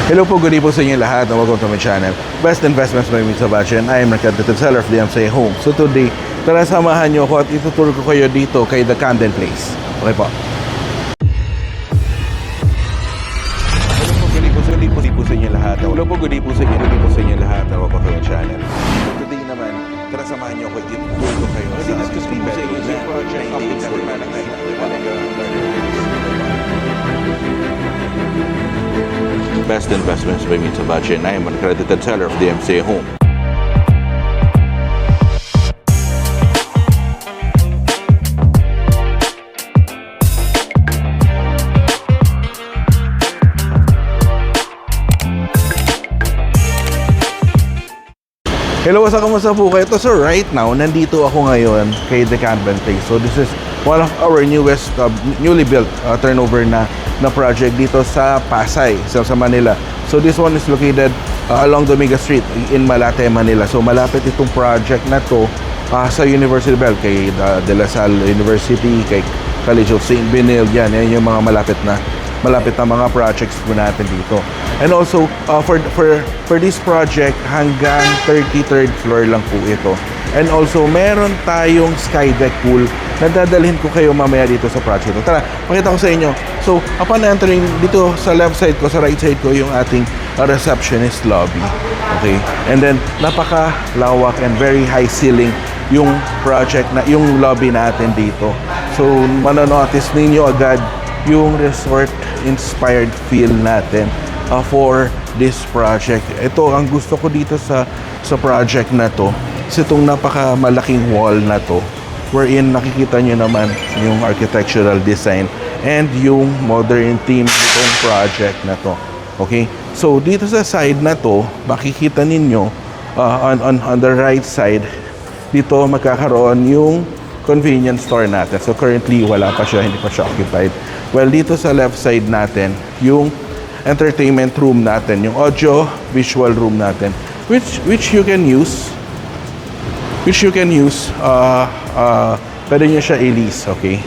Hello po, good evening po sa inyo lahat and welcome to my channel. Best Investments by Mitsubishi and I am Mercantile Seller of DMCA Home. So today, tara samahan nyo ako at ituturo ko kayo dito kay The Camden Place. Okay po. Hello po, good evening po sa inyo lahat. Hello po, good evening po sa inyo lahat and welcome to my channel. So today naman, tara samahan nyo ako at ituturo ko kayo sa ating project update sa Best Investments by Mitsubishi and I am an accredited seller of the DMCA Home. Hello, kamusta po kayo? So right now, nandito ako ngayon kay The Camden Place. So this is one of our newest, newly built turnover na project dito sa Pasay, sa Manila. So this one is located along Dominguez Street in Malate, Manila. So malapit itong project na to sa University Bell, kay De La Salle University, kay College of St. Benilde. Yan yung mga malapit na mga projects po natin dito. And also, for this project, hanggang 33rd floor lang po ito. And also, meron tayong sky deck pool na dadalhin ko kayo mamaya dito sa project ito. Tara, pakita ko sa inyo. So, upon entering dito sa left side ko, sa right side ko, yung ating receptionist lobby. Okay? And then, napaka-lawak and very high ceiling yung project na, yung lobby natin dito. So, manonotice ninyo agad yung resort-inspired feel natin for this project. Ito, ang gusto ko dito sa project na to, is itong napakamalaking wall na to, wherein nakikita nyo naman yung architectural design and yung modern theme nitong project na to. Okay? So, dito sa side na to, makikita ninyo on the right side, dito magkakaroon yung convenience store natin. So, currently, wala pa siya, hindi pa siya occupied. Well, dito sa left side natin, yung entertainment room natin, yung audio visual room natin, which you can use pwede nyo siya i-lease, okay?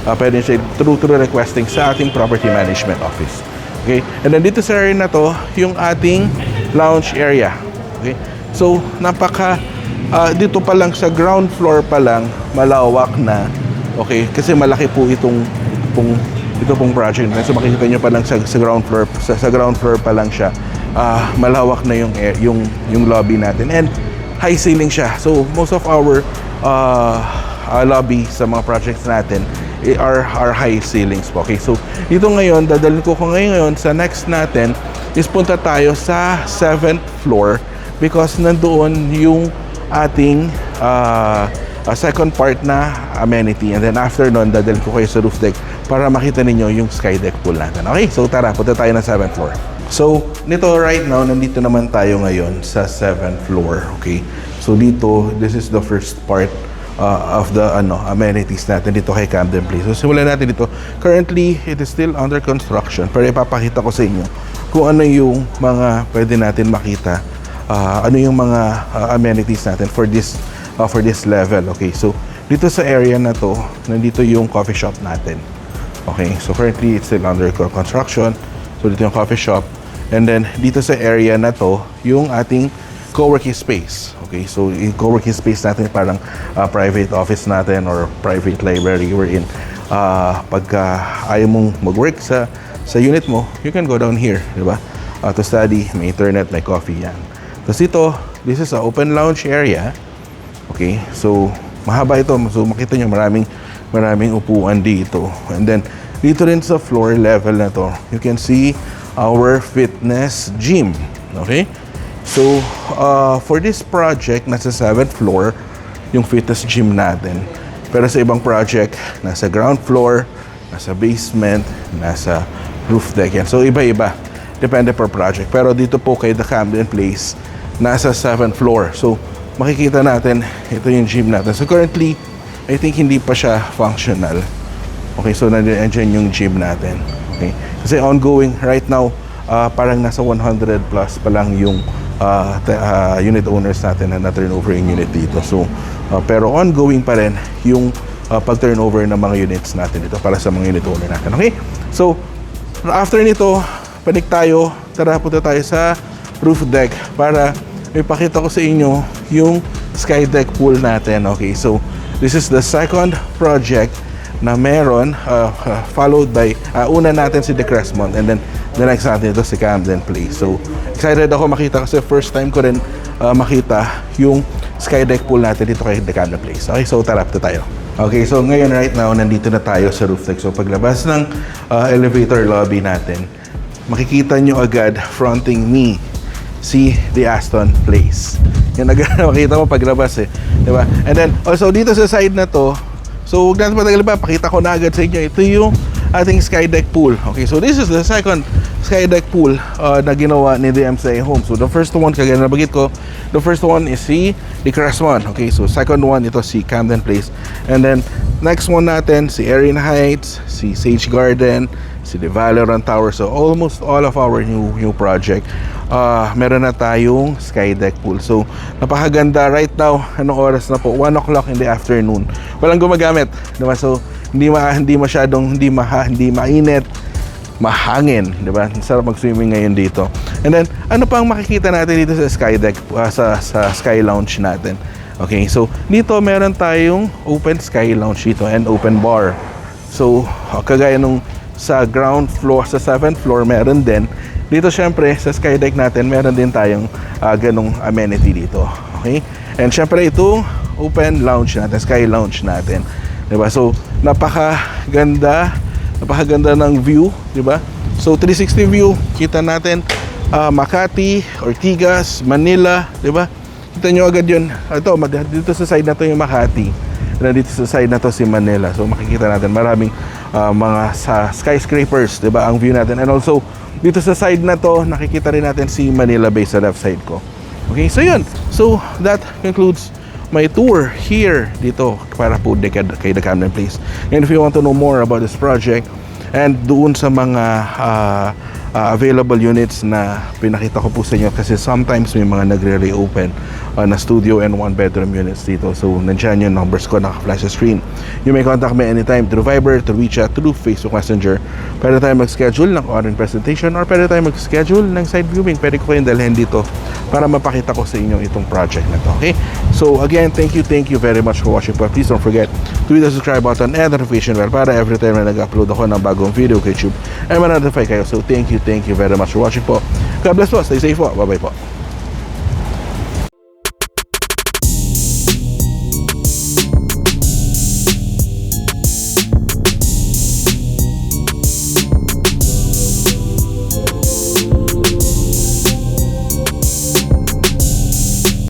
Pwede nyo siya through requesting sa ating property management office, okay? And then dito sa area na to, yung ating lounge area, okay? So dito pa lang sa ground floor pa lang malawak na, okay? Kasi malaki po ito pong project. So makikita nyo pa lang sa ground floor pa lang siya, malawak na yung lobby natin and high ceiling siya. So most of our lobby sa mga projects natin are high ceilings po. Okay, so dito ngayon, dadalhin ko ngayon sa next natin is punta tayo sa 7th floor because nandoon yung ating second part na amenity, and then after nun, dadalhin ko kayo sa roof deck para makita ninyo yung sky deck pool natin. Okay, so tara, punta tayo ng 7th floor. So, nito right now, nandito naman tayo ngayon sa 7th floor. Okay, so dito, this is the first part of the amenities natin dito kay Camden Place. So, simulan natin dito. Currently, it is still under construction, pero ipapakita ko sa inyo kung ano yung mga pwede natin makita, ano yung mga amenities natin for this level. Okay, so dito sa area na to, nandito yung coffee shop natin. Okay, so currently it's still under construction. So dito yung coffee shop, and then dito sa area na to, yung ating co-working space. Okay, so yung co-working space natin parang private office natin or private library wherein pagka ayaw mong mag-work sa unit mo, you can go down here, di ba? To study, may internet, may coffee, yan. Tapos ito, this is an open lounge area. Okay, so mahaba ito. So makita nyo maraming upuan dito. And then dito rin sa floor level na to, you can see our fitness gym. Okay, so for this project, nasa 7th floor yung fitness gym natin. Pero sa ibang project, nasa ground floor, nasa basement, nasa roof deck yan. So iba-iba, depende per project. Pero dito po kay The Camden Place, nasa 7th floor. So makikita natin, ito yung gym natin. So currently, I think hindi pa siya functional. Okay, so nandiyan yung gym natin. Okay, kasi ongoing right now, parang nasa 100 plus pa lang yung unit owners natin na turnover yung unit dito. So pero ongoing pa rin yung pag-turnover ng mga units natin dito para sa mga unit owner natin. Okay, so after nito, panik tayo. Tara, punta tayo sa roof deck para ipakita ko sa inyo yung sky deck pool natin. Okay, so this is the second project na meron, followed by una natin si The Crestmont, and then the next natin ito si Camden Place. So excited ako makita kasi first time ko rin makita yung sky deck pool natin dito kay The Camden Place. Okay, so tara, punta tayo. Okay, so ngayon right now nandito na tayo sa roof deck. So paglabas ng elevator lobby natin, makikita nyo agad fronting me si The Aston Place. Yan agad makita mo paglabas eh, di ba? And then also dito sa side na to, so huwag natin matagal pa, pakita ko na agad sa inyo, ito yung ating sky deck pool. Okay, so this is the second sky deck pool na ginawa ni DMCI Homes. So the first one, kagaya na nabagit ko, the first one is si The Crestmont. Okay, so second one ito si Camden Place, and then next one natin si Erin Heights, si Sage Garden, si The Valoran Tower. So almost all of our new project, meron na tayong sky deck pool. So napakaganda right now. Anong oras na po? 1 o'clock in the afternoon. Walang gumagamit, diba? So hindi masyadong hindi mainit, mahangin, diba? Sarap mag-swimming ngayon dito. And then ano pang makikita natin dito sa sky deck, sa sky lounge natin? Okay, so dito meron tayong open sky lounge dito and open bar. So kagaya nung sa ground floor, sa 7th floor meron din. Dito syempre sa sky deck natin meron din tayong ganong amenity dito. Okay? And syempre itong open lounge natin, sky lounge natin. 'Di ba? So napakaganda ng view, 'di ba? So 360 view, kita natin Makati, Ortigas, Manila, 'di ba? Kita nyo agad 'yun. Ito, dito sa side na 'to yung Makati. Dito sa side na 'to si Manila. So makikita natin maraming mga skyscrapers, 'di ba? Ang view natin. And also dito sa side na 'to, nakikita rin natin si Manila Bay sa left side ko. Okay, so 'yun. So that concludes my tour here dito para po kay The Camden Place. And if you want to know more about this project and doon sa mga available units na pinakita ko po sa inyo, kasi sometimes may mga nagre-reopen na studio and 1-bedroom units dito. So nandiyan yung numbers ko, naka-flash sa screen. You may contact me anytime through Viber, through WeChat, through Facebook Messenger. Pwede tayo mag-schedule ng online presentation or pwede tayo mag-schedule ng side viewing. Pwede ko kayong dalhin dito para mapakita ko sa inyo itong project na to. Okay? So again, thank you very much for watching po. Please don't forget to hit the subscribe button and notification bell para every time na nag-upload ako ng bagong video kay YouTube ay ma-notify kayo. So thank you very much for watching po. God bless po. Stay safe po. Bye-bye po.